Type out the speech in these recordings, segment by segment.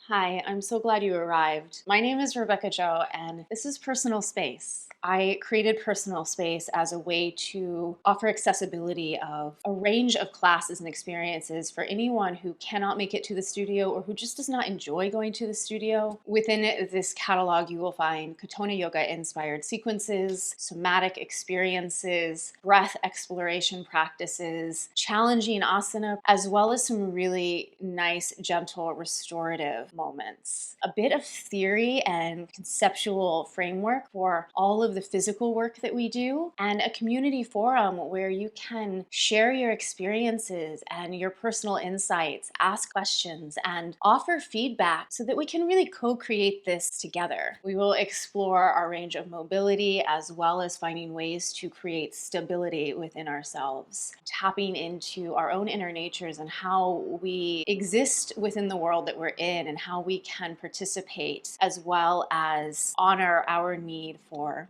Hi, I'm so glad you arrived. My name is Rebecca Joe, and this is Personal Space. I created Personal Space as a way to offer accessibility of a range of classes and experiences for anyone who cannot make it to the studio or who just does not enjoy going to the studio. Within this catalog, you will find Katonah Yoga inspired sequences, somatic experiences, breath exploration practices, challenging asana, as well as some really nice, gentle, restorative moments. A bit of theory and conceptual framework for all of the physical work that we do, and a community forum where you can share your experiences and your personal insights, ask questions, and offer feedback so that we can really co-create this together. We will explore our range of mobility as well as finding ways to create stability within ourselves, tapping into our own inner natures and how we exist within the world that we're in and how we can participate as well as honor our need for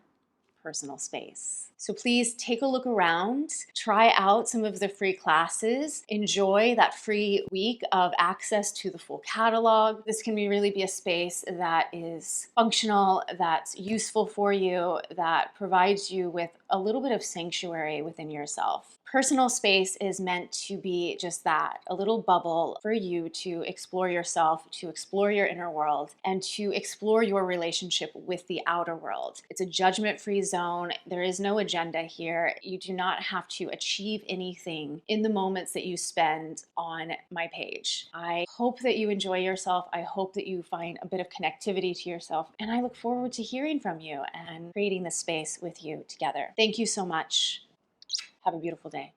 personal space. So please take a look around, try out some of the free classes, enjoy that free week of access to the full catalog. This can really be a space that is functional, that's useful for you, that provides you with a little bit of sanctuary within yourself. Personal space is meant to be just that, a little bubble for you to explore yourself, to explore your inner world, and to explore your relationship with the outer world. It's a judgment-free zone. There is no agenda here. You do not have to achieve anything in the moments that you spend on my page. I hope that you enjoy yourself. I hope that you find a bit of connectivity to yourself, and I look forward to hearing from you and creating this space with you together. Thank you so much. Have a beautiful day.